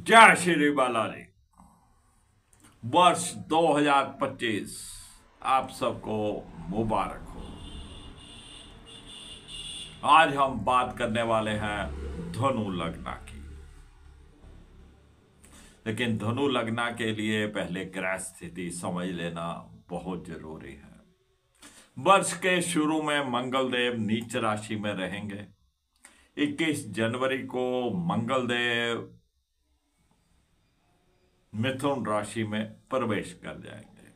जय श्री बालाजी। वर्ष 2025 आप सबको मुबारक हो। आज हम बात करने वाले हैं धनु लग्न की। लेकिन धनु लग्न के लिए पहले ग्रह स्थिति समझ लेना बहुत जरूरी है। वर्ष के शुरू में मंगल देव नीच राशि में रहेंगे। 21 जनवरी को मंगल देव मिथुन राशि में प्रवेश कर जाएंगे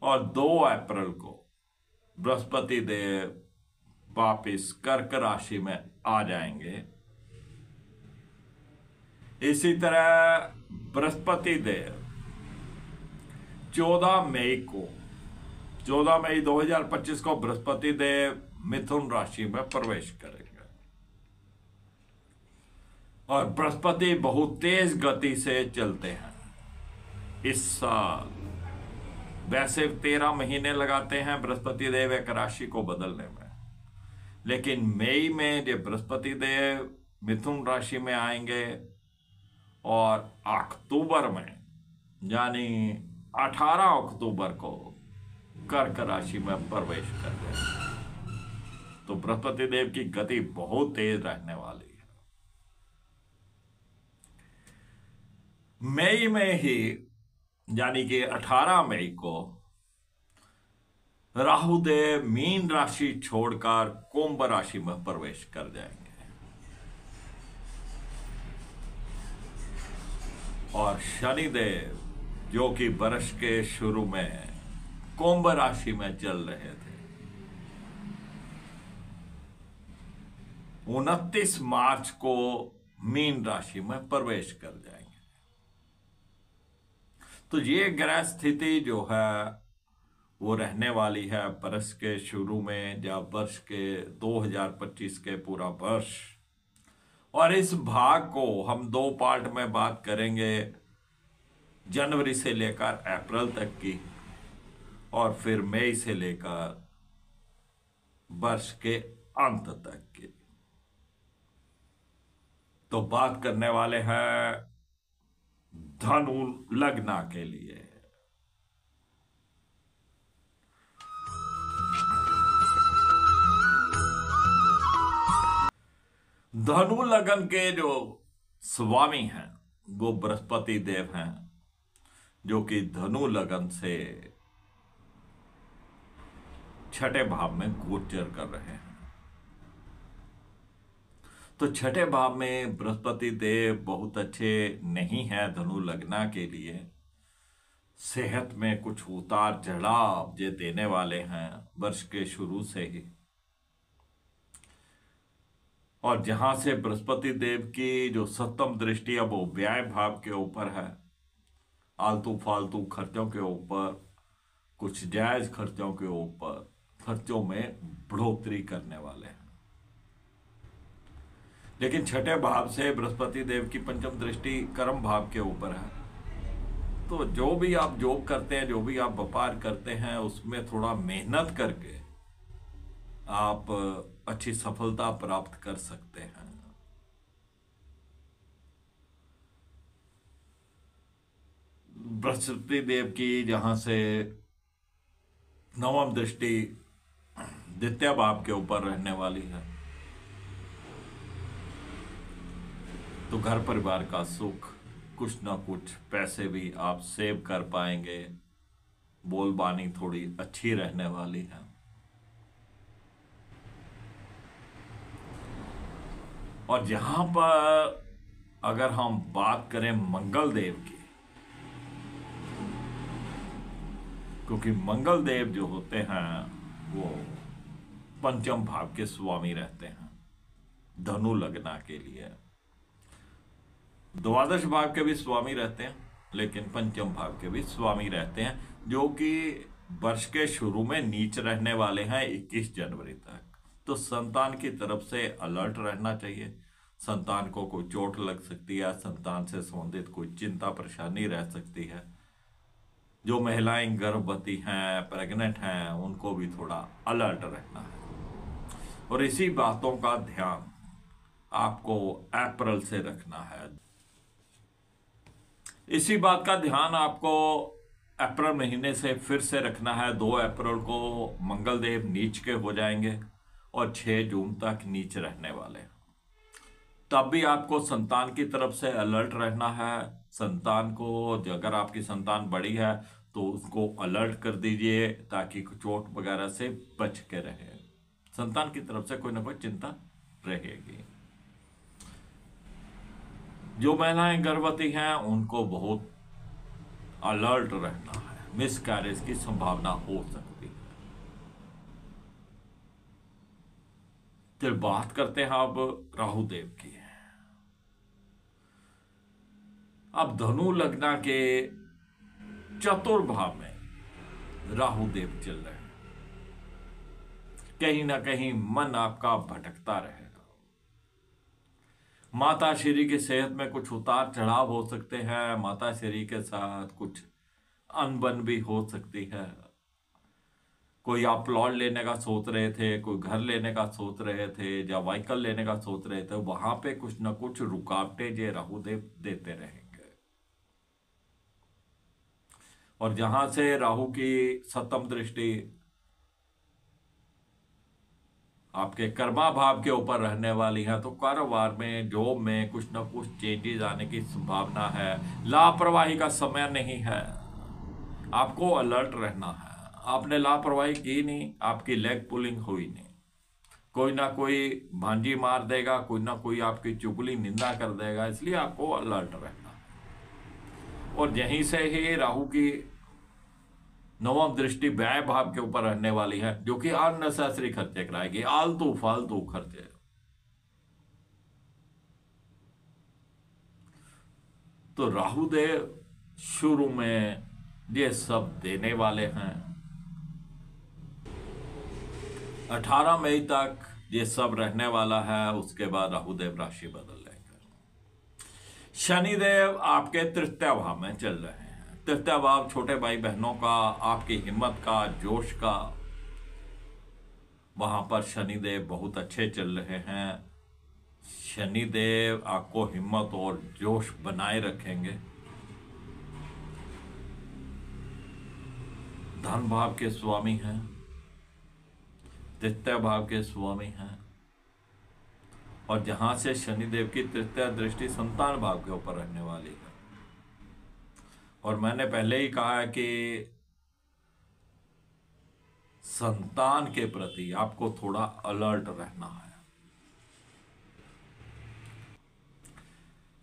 और 2 अप्रैल को बृहस्पति देव वापिस कर्क राशि में आ जाएंगे। इसी तरह बृहस्पति देव 14 मई 2025 को बृहस्पति देव मिथुन राशि में प्रवेश करेंगे और बृहस्पति बहुत तेज गति से चलते हैं इस साल। वैसे 13 महीने लगाते हैं बृहस्पति देव एक राशि को बदलने में, लेकिन मई में जब बृहस्पति देव मिथुन राशि में आएंगे और अक्टूबर में यानी 18 अक्टूबर को कर्क राशि में प्रवेश कर देंगे, तो बृहस्पति देव की गति बहुत तेज रहने वाली है। मई में ही यानी कि 18 मई को राहु देव मीन राशि छोड़कर कुंभ राशि में प्रवेश कर जाएंगे और शनि देव जो कि वर्ष के शुरू में कुंभ राशि में चल रहे थे 29 मार्च को मीन राशि में प्रवेश कर जाएंगे। तो ये ग्रह स्थिति जो है वो रहने वाली है वर्ष के शुरू में या वर्ष के 2025 के पूरा वर्ष। और इस भाग को हम 2 पार्ट में बात करेंगे, जनवरी से लेकर अप्रैल तक की और फिर मई से लेकर वर्ष के अंत तक की। तो बात करने वाले हैं धनु लग्न के लिए। धनु लग्न के जो स्वामी हैं वो बृहस्पति देव हैं, जो कि धनु लग्न से 6ठे भाव में गोचर कर रहे हैं। तो 6ठे भाव में बृहस्पति देव बहुत अच्छे नहीं है धनु लग्न के लिए। सेहत में कुछ उतार चढ़ाव ये देने वाले हैं वर्ष के शुरू से ही। और जहां से बृहस्पति देव की जो 7वीं दृष्टि है वो व्यय भाव के ऊपर है, आलतू फालतू खर्चों के ऊपर, कुछ जायज खर्चों के ऊपर खर्चों में बढ़ोतरी करने वाले हैं। लेकिन 6ठे भाव से बृहस्पति देव की 5वीं दृष्टि कर्म भाव के ऊपर है। तो जो भी आप जॉब करते हैं, जो भी आप व्यापार करते हैं, उसमें थोड़ा मेहनत करके आप अच्छी सफलता प्राप्त कर सकते हैं। बृहस्पति देव की जहां से 9वीं दृष्टि द्वितीय भाव के ऊपर रहने वाली है, तो घर परिवार का सुख, कुछ ना कुछ पैसे भी आप सेव कर पाएंगे। बोलबानी थोड़ी अच्छी रहने वाली है। और जहां पर अगर हम बात करें मंगल देव की, क्योंकि मंगल देव जो होते हैं वो 5म भाव के स्वामी रहते हैं धनु लग्न के लिए। द्वादश भाव के भी स्वामी रहते हैं, लेकिन 5म भाव के भी स्वामी रहते हैं, जो कि वर्ष के शुरू में नीच रहने वाले हैं 21 जनवरी तक। तो संतान की तरफ से अलर्ट रहना चाहिए। संतान को कोई चोट लग सकती है, संतान से संबंधित कोई चिंता परेशानी रह सकती है। जो महिलाएं गर्भवती हैं, प्रेग्नेंट हैं, उनको भी थोड़ा अलर्ट रहना है। और इसी बातों का ध्यान आपको अप्रैल से रखना है। इसी बात का ध्यान आपको अप्रैल महीने से फिर से रखना है। 2 अप्रैल को मंगलदेव नीच के हो जाएंगे और 6 जून तक नीच रहने वाले हैं। तब भी आपको संतान की तरफ से अलर्ट रहना है। संतान को, अगर आपकी संतान बड़ी है तो उसको अलर्ट कर दीजिए ताकि चोट वगैरह से बच के रहे। संतान की तरफ से कोई ना कोई चिंता रहेगी। जो महिलाएं गर्भवती हैं उनको बहुत अलर्ट रहना है, मिस कैरेज की संभावना हो सकती है। फिर बात करते हैं अब राहु देव की। अब धनु लग्न के चतुर्भाव में राहु देव चल रहे हैं। कहीं ना कहीं मन आपका भटकता रहेगा। माता श्री की सेहत में कुछ उतार चढ़ाव हो सकते हैं। माता श्री के साथ कुछ अनबन भी हो सकती है। कोई आप प्लॉट लेने का सोच रहे थे, कोई घर लेने का सोच रहे थे या व्हीकल लेने का सोच रहे थे, वहां पे कुछ ना कुछ रुकावटें ये राहुदेव देते रहेंगे। और जहां से राहु की सप्तम दृष्टि आपके कर्मा भाव के ऊपर रहने वाली है, तो कारोबार में, जॉब में कुछ ना कुछ चेंजेस आने की संभावना है। लापरवाही का समय नहीं है, आपको अलर्ट रहना है। आपने लापरवाही की नहीं, आपकी लेग पुलिंग हुई नहीं, कोई ना कोई भांजी मार देगा, कोई ना कोई आपकी चुगली निंदा कर देगा, इसलिए आपको अलर्ट रहना है। और यहीं से ही राहु की नवम दृष्टि व्यय भाव के ऊपर रहने वाली है, जो कि अननेसेसरी खर्चे कराएगी, आलतू फालतू खर्चे। तो राहुदेव शुरू में ये सब देने वाले हैं। 18 मई तक ये सब रहने वाला है। उसके बाद राहुदेव राशि बदल लेंगे। शनिदेव आपके तृतीय भाव में चल रहे हैं। तृतीय भाव छोटे भाई बहनों का, आपकी हिम्मत का, जोश का, वहां पर शनिदेव बहुत अच्छे चल रहे हैं। शनिदेव आपको हिम्मत और जोश बनाए रखेंगे। धन भाव के स्वामी हैं, तृतीय भाव के स्वामी हैं। और जहां से शनिदेव की तृतीय दृष्टि संतान भाव के ऊपर रहने वाली है। और मैंने पहले ही कहा है कि संतान के प्रति आपको थोड़ा अलर्ट रहना है।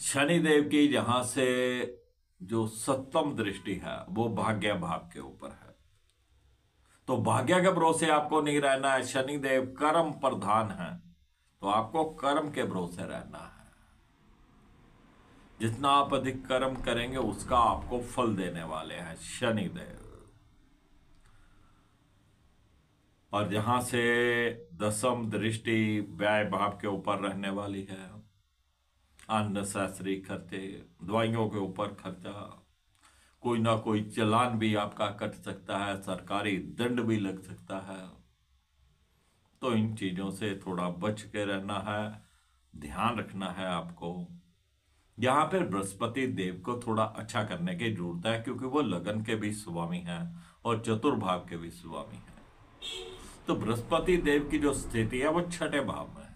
शनिदेव की जहां से जो सप्तम दृष्टि है वो भाग्य भाव के ऊपर है, तो भाग्य के भरोसे आपको नहीं रहना है। शनिदेव कर्म प्रधान है, तो आपको कर्म के भरोसे रहना है। जितना आप अधिक कर्म करेंगे उसका आपको फल देने वाले हैं शनिदेव। और जहां से दसम दृष्टि व्यय भाव के ऊपर रहने वाली है, अननेसेसरी खर्चे, दवाइयों के ऊपर खर्चा, कोई ना कोई चालान भी आपका कट सकता है, सरकारी दंड भी लग सकता है। तो इन चीजों से थोड़ा बच के रहना है, ध्यान रखना है आपको। यहां पर बृहस्पति देव को थोड़ा अच्छा करने की जरूरत है, क्योंकि वो लगन के भी स्वामी हैं और चतुर्भाव के भी स्वामी हैं। तो बृहस्पति देव की जो स्थिति है वो छठे भाव में है।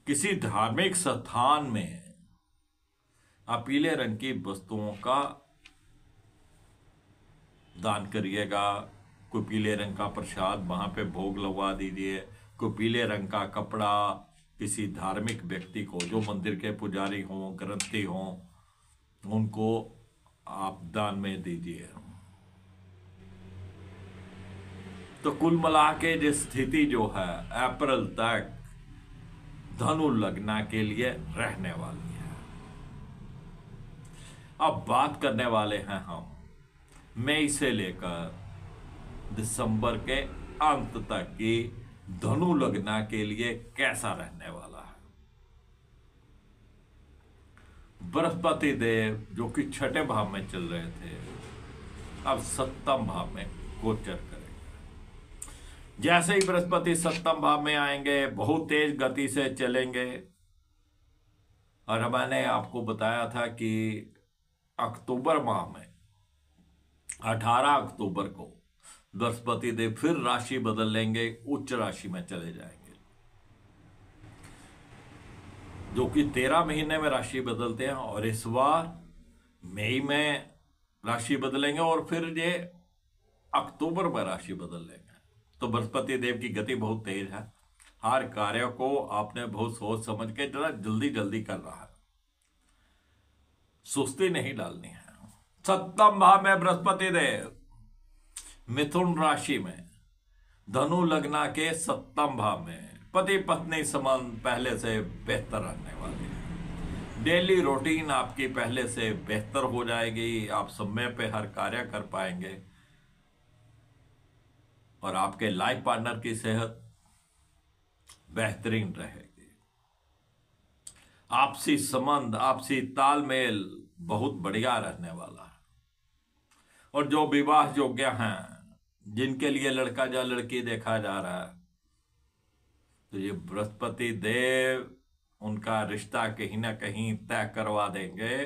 किसी धार्मिक स्थान में आप पीले रंग की वस्तुओं का दान करिएगा। कोई पीले रंग का प्रसाद वहां पे भोग लगवा दीजिए। कोई पीले रंग का कपड़ा किसी धार्मिक व्यक्ति को, जो मंदिर के पुजारी हों, ग्रंथी हों, उनको आप दान में दीजिए। तो कुल मिला के जो स्थिति जो है अप्रैल तक धनु लग्न के लिए रहने वाली है। अब बात करने वाले हैं हम मई से लेकर दिसंबर के अंत तक की धनु लग्न के लिए कैसा रहने वाला है। बृहस्पति देव जो कि छठे भाव में चल रहे थे, अब सप्तम भाव में गोचर करेंगे। जैसे ही बृहस्पति सप्तम भाव में आएंगे, बहुत तेज गति से चलेंगे। और मैंने आपको बताया था कि अक्टूबर माह में 18 अक्टूबर को बृहस्पति देव फिर राशि बदल लेंगे, उच्च राशि में चले जाएंगे, जो कि 13 महीने में राशि बदलते हैं। और इस बार मई में राशि बदलेंगे और फिर ये अक्टूबर में राशि बदल लेंगे। तो बृहस्पति देव की गति बहुत तेज है। हर कार्य को आपने बहुत सोच समझ के जरा जल्दी जल्दी कर रहा है, सुस्ती नहीं डालनी है। सप्तम भाव में बृहस्पति देव, मिथुन राशि में, धनु लग्न के सप्तम भाव में, पति पत्नी संबंध पहले से बेहतर रहने वाले हैं। डेली रूटीन आपकी पहले से बेहतर हो जाएगी, आप समय पे हर कार्य कर पाएंगे और आपके लाइफ पार्टनर की सेहत बेहतरीन रहेगी। आपसी संबंध, आपसी तालमेल बहुत बढ़िया रहने वाला है। और जो विवाह योग्य हैं, जिनके लिए लड़का या लड़की देखा जा रहा है, तो ये बृहस्पति देव उनका रिश्ता कहीं ना कहीं तय करवा देंगे।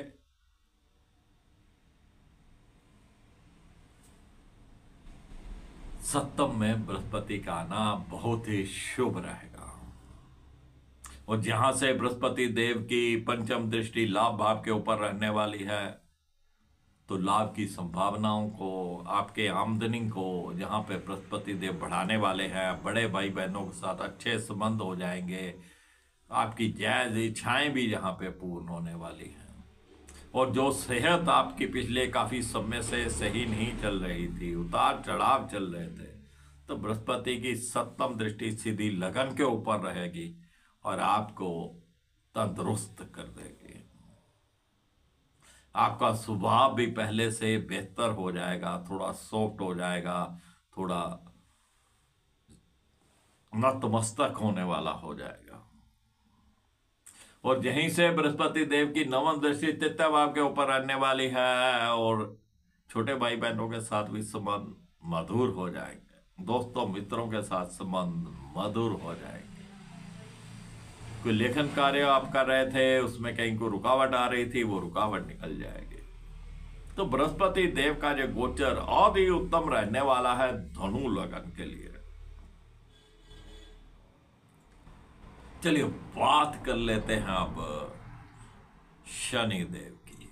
सप्तम में बृहस्पति का आना बहुत ही शुभ रहेगा। और जहां से बृहस्पति देव की पंचम दृष्टि लाभ भाव के ऊपर रहने वाली है, तो लाभ की संभावनाओं को, आपके आमदनी को जहां पे बृहस्पति देव बढ़ाने वाले हैं, बड़े भाई बहनों के साथ अच्छे संबंध हो जाएंगे, आपकी जायज इच्छाएं भी जहां पे पूर्ण होने वाली हैं। और जो सेहत आपकी पिछले काफी समय से सही नहीं चल रही थी, उतार चढ़ाव चल रहे थे, तो बृहस्पति की सप्तम दृष्टि सीधी लगन के ऊपर रहेगी और आपको तंदुरुस्त कर देगी। आपका स्वभाव भी पहले से बेहतर हो जाएगा, थोड़ा सॉफ्ट हो जाएगा, थोड़ा नतमस्तक होने वाला हो जाएगा। और यहीं से बृहस्पति देव की नवम दृष्टि तृतीय भाव के ऊपर रहने वाली है और छोटे भाई बहनों के साथ भी संबंध मधुर हो जाएंगे, दोस्तों मित्रों के साथ संबंध मधुर हो जाएंगे। कोई लेखन कार्य आप कर रहे थे, उसमें कहीं को रुकावट आ रही थी, वो रुकावट निकल जाएगी। तो बृहस्पति देव का जो गोचर और ही उत्तम रहने वाला है धनु लगन के लिए। चलिए बात कर लेते हैं अब शनिदेव की।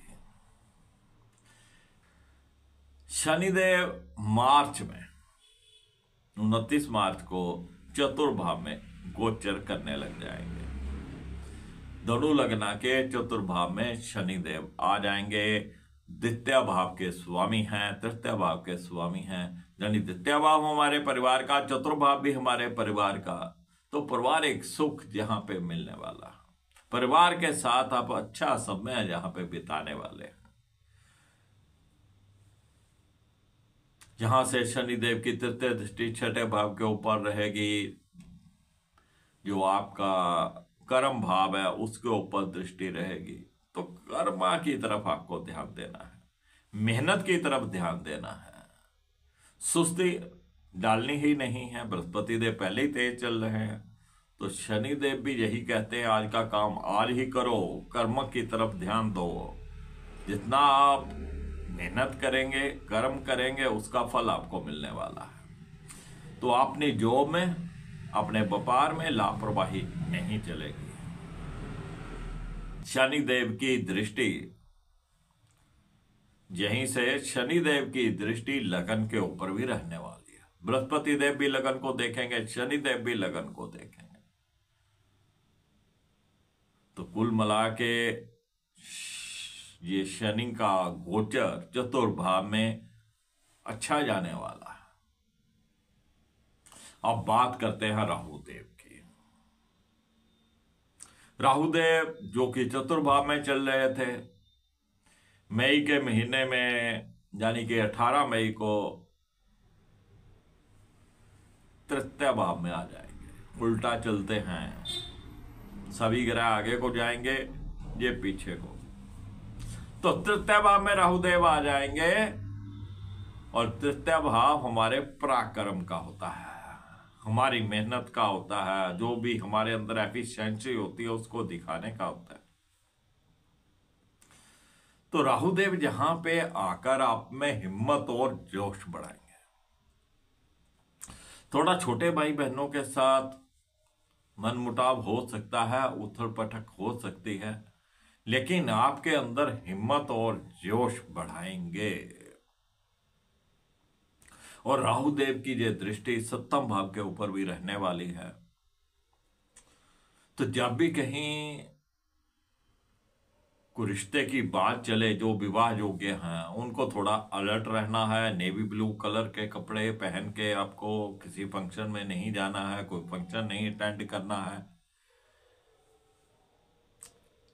शनिदेव मार्च में 29 मार्च को चतुर्भाव में गोचर करने लग जाएंगे। धनु लग्न के चतुर्भाव में शनिदेव आ जाएंगे। द्वितीय भाव के स्वामी हैं, तृतीय भाव के स्वामी हैं, यानी द्वितीय भाव हमारे परिवार का, चतुर्भाव भी हमारे परिवार का। तो पारिवारिक सुख जहां पे मिलने वाला, परिवार के साथ आप अच्छा समय जहां पे बिताने वाले हैं। जहां से शनिदेव की तृतीय दृष्टि छठे भाव के ऊपर रहेगी, जो आपका कर्म भाव है उसके ऊपर दृष्टि रहेगी। तो कर्मा की तरफ आपको ध्यान देना है, मेहनत की तरफ ध्यान देना है, सुस्ती डालनी ही नहीं है। बृहस्पति देव पहले ही तेज चल रहे हैं, तो शनिदेव भी यही कहते हैं आज का काम आज ही करो, कर्म की तरफ ध्यान दो। जितना आप मेहनत करेंगे, कर्म करेंगे, उसका फल आपको मिलने वाला है। तो अपनी जॉब में, अपने व्यापार में लापरवाही नहीं चलेगी। शनिदेव की दृष्टि, यहीं से शनिदेव की दृष्टि लगन के ऊपर भी रहने वाली है। बृहस्पति देव भी लगन को देखेंगे, शनिदेव भी लगन को देखेंगे। तो कुल मिला के ये शनि का गोचर चतुर्भाव में अच्छा जाने वाला है। अब बात करते हैं राहुदेव की। राहुदेव जो कि चतुर्भाव में चल रहे थे, मई के महीने में यानी कि 18 मई को तृतीय भाव में आ जाएंगे। उल्टा चलते हैं, सभी ग्रह आगे को जाएंगे, ये पीछे को। तो तृतीय भाव में राहुदेव आ जाएंगे और तृतीय भाव हमारे पराक्रम का होता है, हमारी मेहनत का होता है, जो भी हमारे अंदर एफिशिएंसी होती है उसको दिखाने का होता है। तो राहुदेव जहां पे आकर आप में हिम्मत और जोश बढ़ाएंगे। थोड़ा छोटे भाई बहनों के साथ मनमुटाव हो सकता है, उथल पटक हो सकती है, लेकिन आपके अंदर हिम्मत और जोश बढ़ाएंगे। और राहुदेव की ये दृष्टि सप्तम भाव के ऊपर भी रहने वाली है, तो जब भी कहीं कोई रिश्ते की बात चले, जो विवाह योग्य हैं उनको थोड़ा अलर्ट रहना है। नेवी ब्लू कलर के कपड़े पहन के आपको किसी फंक्शन में नहीं जाना है, कोई फंक्शन नहीं अटेंड करना है।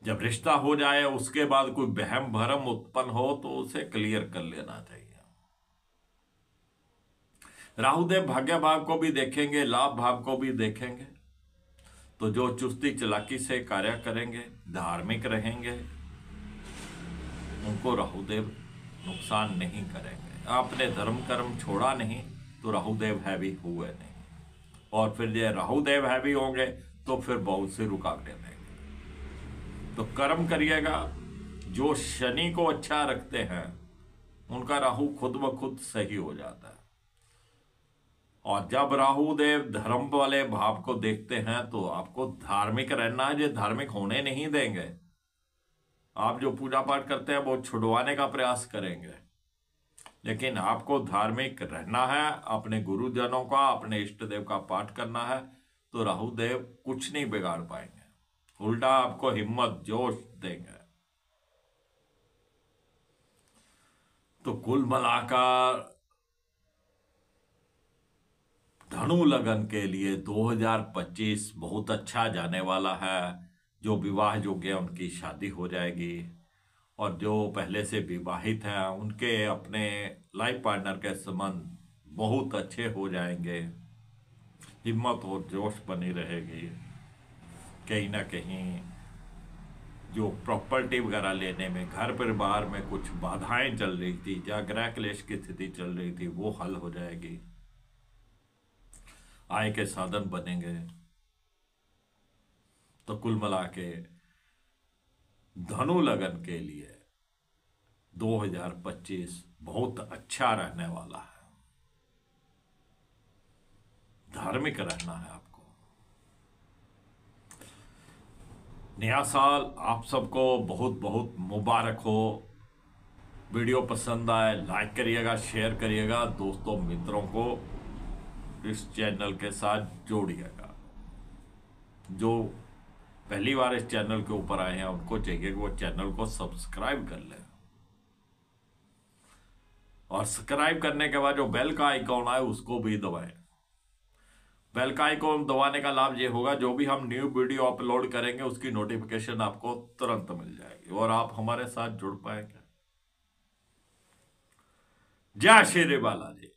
जब रिश्ता हो जाए उसके बाद कोई बहम भरम उत्पन्न हो तो उसे क्लियर कर लेना चाहिए। राहुदेव भाग्य भाव को भी देखेंगे, लाभ भाव को भी देखेंगे, तो जो चुस्ती चालाकी से कार्य करेंगे, धार्मिक रहेंगे, उनको राहुदेव नुकसान नहीं करेंगे। आपने धर्म कर्म छोड़ा नहीं तो राहुदेव हैवी हुए नहीं, और फिर ये राहुदेव हैवी होंगे तो फिर बहुत सी रुकावटें देंगे। तो कर्म करिएगा। जो शनि को अच्छा रखते हैं उनका राहु खुद ब खुद सही हो जाता है, और जब राहुदेव धर्म वाले भाव को देखते हैं तो आपको धार्मिक रहना है। जो धार्मिक होने नहीं देंगे, आप जो पूजा पाठ करते हैं वो छुड़वाने का प्रयास करेंगे, लेकिन आपको धार्मिक रहना है, अपने गुरुजनों का, अपने इष्ट देव का पाठ करना है, तो राहुदेव कुछ नहीं बिगाड़ पाएंगे, उल्टा आपको हिम्मत जोश देंगे। तो कुल मिलाकर धनु लगन के लिए 2025 बहुत अच्छा जाने वाला है। जो विवाह योग्य उनकी शादी हो जाएगी, और जो पहले से विवाहित हैं उनके अपने लाइफ पार्टनर के संबंध बहुत अच्छे हो जाएंगे। हिम्मत और जोश बनी रहेगी। कहीं ना कहीं जो प्रॉपर्टी वगैरह लेने में, घर परिवार में कुछ बाधाएं चल रही थी या ग्रह क्लेश की स्थिति चल रही थी, वो हल हो जाएगी। आय के साधन बनेंगे। तो कुल मिला के धनु लगन के लिए 2025 बहुत अच्छा रहने वाला है। धार्मिक रहना है आपको। नया साल आप सबको बहुत बहुत मुबारक हो। वीडियो पसंद आए लाइक करिएगा, शेयर करिएगा, दोस्तों मित्रों को इस चैनल के साथ जोड़िएगा। जो पहली बार इस चैनल के ऊपर आए हैं उनको चाहिए कि वो चैनल को सब्सक्राइब कर लें, और सब्सक्राइब करने के बाद जो बेल का आइकॉन आए उसको भी दबाएं। बेल का आइकॉन दबाने का लाभ ये होगा, जो भी हम न्यू वीडियो अपलोड करेंगे उसकी नोटिफिकेशन आपको तुरंत मिल जाएगी और आप हमारे साथ जुड़ पाएंगे। जय श्री बालाजी।